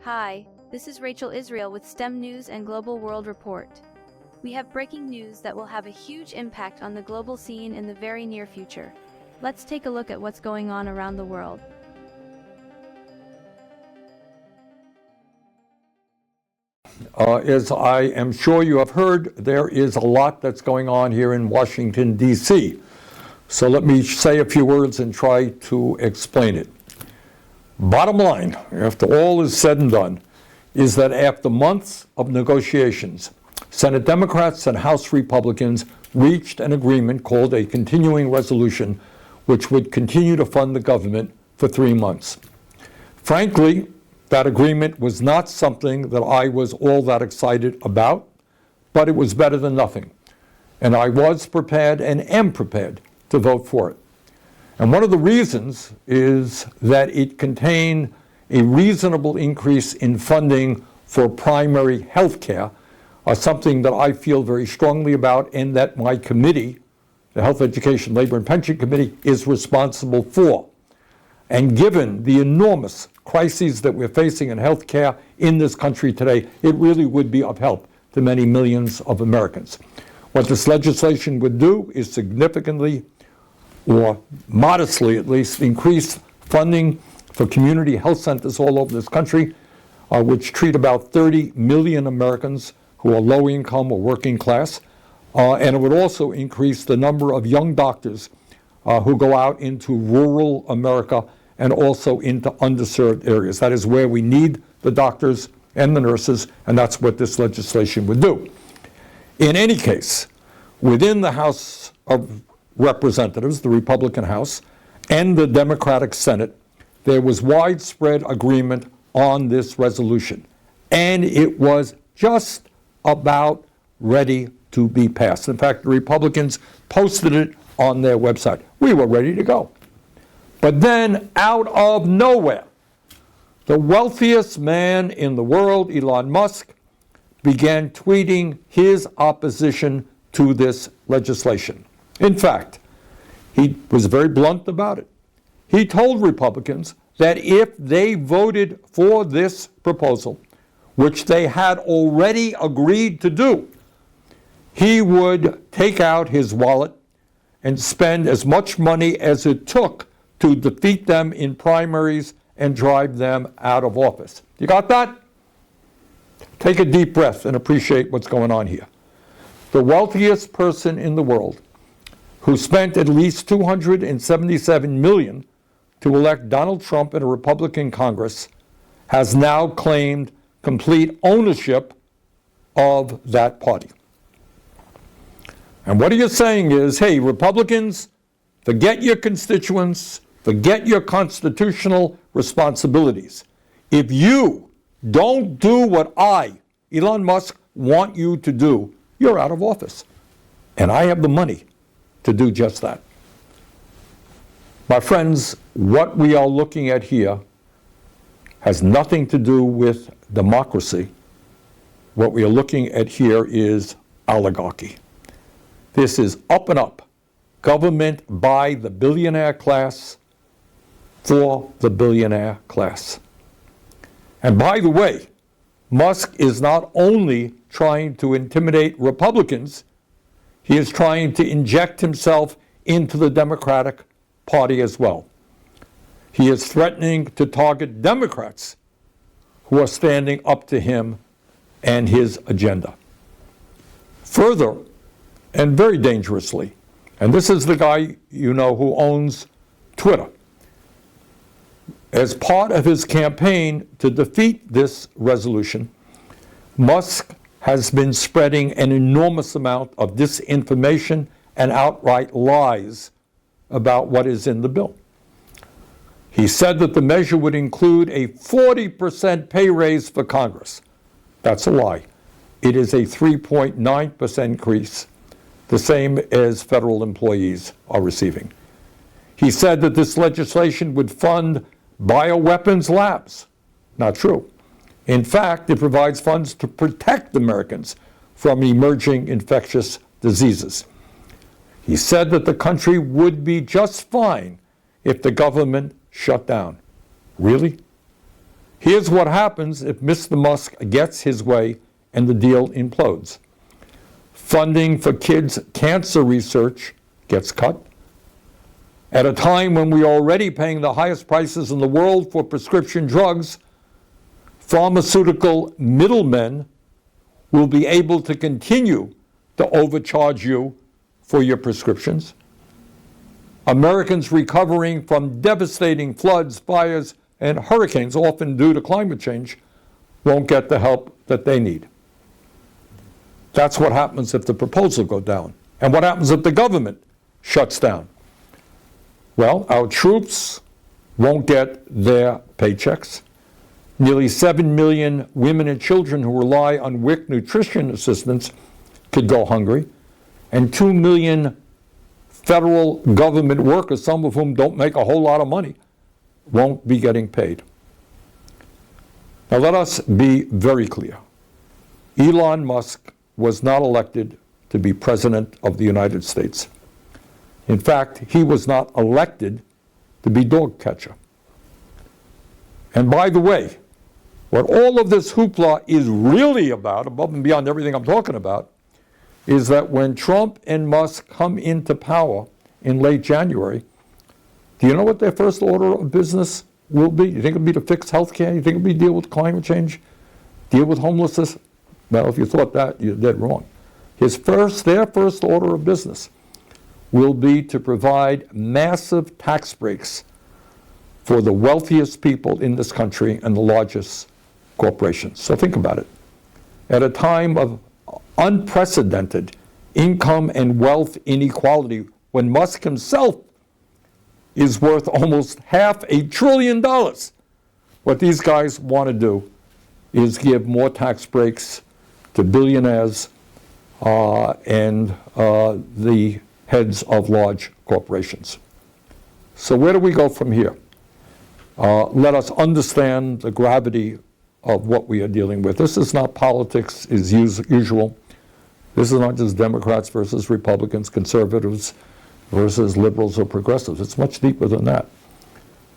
Hi, this is Rachel Israel with STEM News and Global World Report. We have breaking news that will have a huge impact on the global scene in the very near future. Let's take a look at what's going on around the world. As I am sure you have heard, there is a lot that's going on here in Washington, D.C. So let me say a few words and try to explain it. Bottom line, after all is said and done, is that after months of negotiations, Senate Democrats and House Republicans reached an agreement called a continuing resolution, which would continue to fund the government for 3 months. Frankly, that agreement was not something that I was all that excited about, but it was better than nothing. And I was prepared and am prepared to vote for it. And one of the reasons is that it contained a reasonable increase in funding for primary health care, something that I feel very strongly about and that my committee, the Health, Education, Labor, and Pension Committee, is responsible for. And given the enormous crises that we're facing in health care in this country today, it really would be of help to many millions of Americans. What this legislation would do is significantly, or modestly at least, increase funding for community health centers all over this country, which treat about 30 million Americans who are low income or working class. And it would also increase the number of young doctors who go out into rural America and also into underserved areas. That is where we need the doctors and the nurses, and that's what this legislation would do. In any case, within the House of Representatives, the Republican House, and the Democratic Senate, there was widespread agreement on this resolution. And it was just about ready to be passed. In fact, the Republicans posted it on their website. We were ready to go. But then, out of nowhere, the wealthiest man in the world, Elon Musk, began tweeting his opposition to this legislation. In fact, he was very blunt about it. He told Republicans that if they voted for this proposal, which they had already agreed to do, he would take out his wallet and spend as much money as it took to defeat them in primaries and drive them out of office. You got that? Take a deep breath and appreciate what's going on here. The wealthiest person in the world, who spent at least $277 million to elect Donald Trump in a Republican Congress, has now claimed complete ownership of that party. And what he is saying is, hey, Republicans, forget your constituents, forget your constitutional responsibilities. If you don't do what I, Elon Musk, want you to do, you're out of office. And I have the money to do just that. My friends, what we are looking at here has nothing to do with democracy. What we are looking at here is oligarchy. This is up and up. Government by the billionaire class for the billionaire class. And by the way, Musk is not only trying to intimidate Republicans, he is trying to inject himself into the Democratic Party as well. He is threatening to target Democrats who are standing up to him and his agenda. Further, and very dangerously, and this is the guy you know who owns Twitter, as part of his campaign to defeat this resolution, Musk has been spreading an enormous amount of disinformation and outright lies about what is in the bill. He said that the measure would include a 40% pay raise for Congress. That's a lie. It is a 3.9% increase, the same as federal employees are receiving. He said that this legislation would fund bioweapons labs. Not true. In fact, it provides funds to protect Americans from emerging infectious diseases. He said that the country would be just fine if the government shut down. Really? Here's what happens if Mr. Musk gets his way and the deal implodes. Funding for kids' cancer research gets cut. At a time when we're already paying the highest prices in the world for prescription drugs, pharmaceutical middlemen will be able to continue to overcharge you for your prescriptions. Americans recovering from devastating floods, fires, and hurricanes, often due to climate change, won't get the help that they need. That's what happens if the proposal goes down. And what happens if the government shuts down? Well, our troops won't get their paychecks. Nearly 7 million women and children who rely on WIC nutrition assistance could go hungry. And 2 million federal government workers, some of whom don't make a whole lot of money, won't be getting paid. Now let us be very clear. Elon Musk was not elected to be president of the United States. In fact, he was not elected to be dog catcher. And by the way, what all of this hoopla is really about, above and beyond everything I'm talking about, is that when Trump and Musk come into power in late January, do you know what their first order of business will be? You think it'll be to fix health care? You think it'll be deal with climate change? Deal with homelessness? Well, if you thought that, you're dead wrong. Their first order of business will be to provide massive tax breaks for the wealthiest people in this country and the largest corporations. So think about it. At a time of unprecedented income and wealth inequality, when Musk himself is worth almost $500 billion, what these guys want to do is give more tax breaks to billionaires and the heads of large corporations. So where do we go from here? Let us understand the gravity of what we are dealing with. This is not politics as usual. This is not just Democrats versus Republicans, conservatives versus liberals or progressives. It's much deeper than that.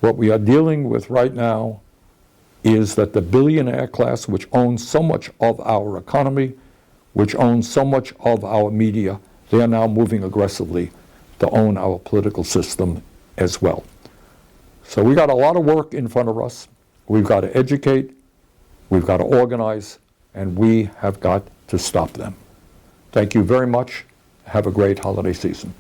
What we are dealing with right now is that the billionaire class, which owns so much of our economy, which owns so much of our media, they are now moving aggressively to own our political system as well. So we got a lot of work in front of us. We've got to educate, we've got to organize, and we have got to stop them. Thank you very much. Have a great holiday season.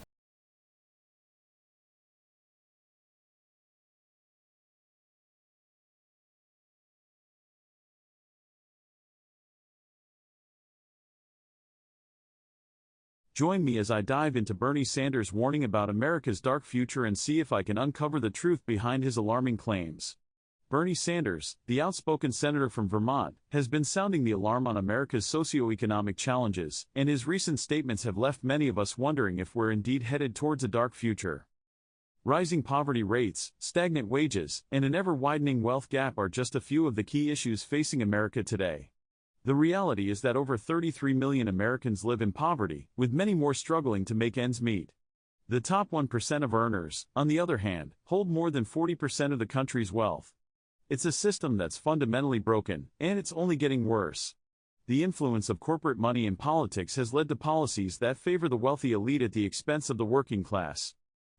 Join me as I dive into Bernie Sanders' warning about America's dark future and see if I can uncover the truth behind his alarming claims. Bernie Sanders, the outspoken senator from Vermont, has been sounding the alarm on America's socioeconomic challenges, and his recent statements have left many of us wondering if we're indeed headed towards a dark future. Rising poverty rates, stagnant wages, and an ever-widening wealth gap are just a few of the key issues facing America today. The reality is that over 33 million Americans live in poverty, with many more struggling to make ends meet. The top 1% of earners, on the other hand, hold more than 40% of the country's wealth. It's a system that's fundamentally broken, and it's only getting worse. The influence of corporate money in politics has led to policies that favor the wealthy elite at the expense of the working class.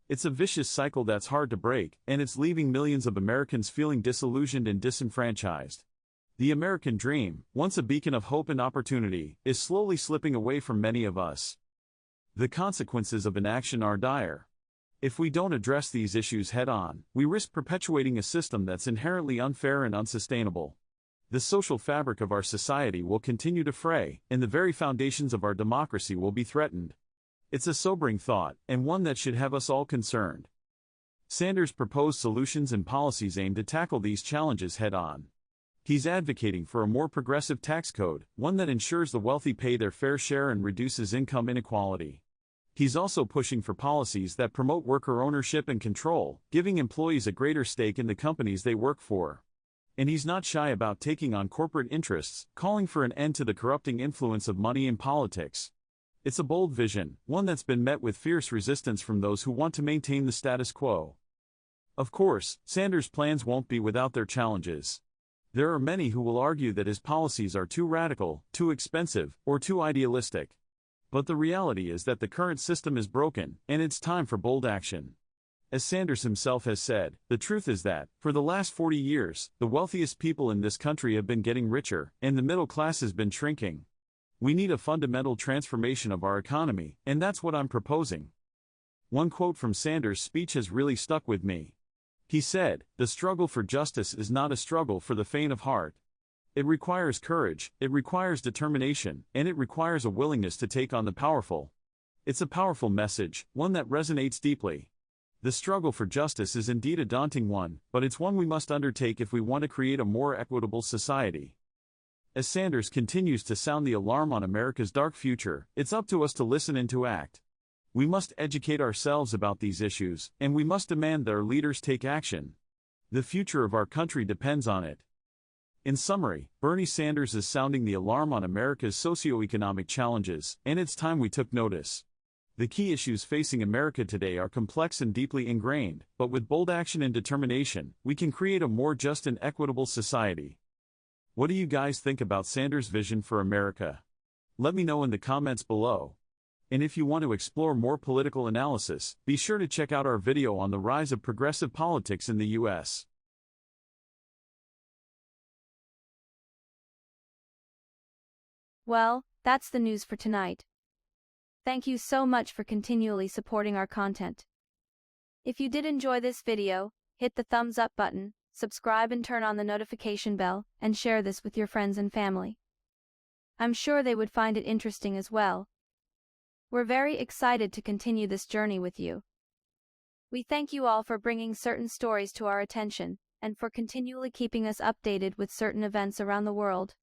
It's a vicious cycle that's hard to break, and it's leaving millions of Americans feeling disillusioned and disenfranchised. The American dream, once a beacon of hope and opportunity, is slowly slipping away from many of us. The consequences of inaction are dire. If we don't address these issues head-on, we risk perpetuating a system that's inherently unfair and unsustainable. The social fabric of our society will continue to fray, and the very foundations of our democracy will be threatened. It's a sobering thought, and one that should have us all concerned. Sanders proposed solutions and policies aimed to tackle these challenges head-on. He's advocating for a more progressive tax code, one that ensures the wealthy pay their fair share and reduces income inequality. He's also pushing for policies that promote worker ownership and control, giving employees a greater stake in the companies they work for. And he's not shy about taking on corporate interests, calling for an end to the corrupting influence of money in politics. It's a bold vision, one that's been met with fierce resistance from those who want to maintain the status quo. Of course, Sanders' plans won't be without their challenges. There are many who will argue that his policies are too radical, too expensive, or too idealistic. But the reality is that the current system is broken, and it's time for bold action. As Sanders himself has said, the truth is that, for the last 40 years, the wealthiest people in this country have been getting richer, and the middle class has been shrinking. We need a fundamental transformation of our economy, and that's what I'm proposing. One quote from Sanders' speech has really stuck with me. He said, "The struggle for justice is not a struggle for the faint of heart. It requires courage, it requires determination, and it requires a willingness to take on the powerful." It's a powerful message, one that resonates deeply. The struggle for justice is indeed a daunting one, but it's one we must undertake if we want to create a more equitable society. As Sanders continues to sound the alarm on America's dark future, it's up to us to listen and to act. We must educate ourselves about these issues, and we must demand that our leaders take action. The future of our country depends on it. In summary, Bernie Sanders is sounding the alarm on America's socioeconomic challenges, and it's time we took notice. The key issues facing America today are complex and deeply ingrained, but with bold action and determination, we can create a more just and equitable society. What do you guys think about Sanders' vision for America? Let me know in the comments below. And if you want to explore more political analysis, be sure to check out our video on the rise of progressive politics in the US. Well, that's the news for tonight. Thank you so much for continually supporting our content. If you did enjoy this video, hit the thumbs up button, subscribe and turn on the notification bell, and share this with your friends and family. I'm sure they would find it interesting as well. We're very excited to continue this journey with you. We thank you all for bringing certain stories to our attention, and for continually keeping us updated with certain events around the world.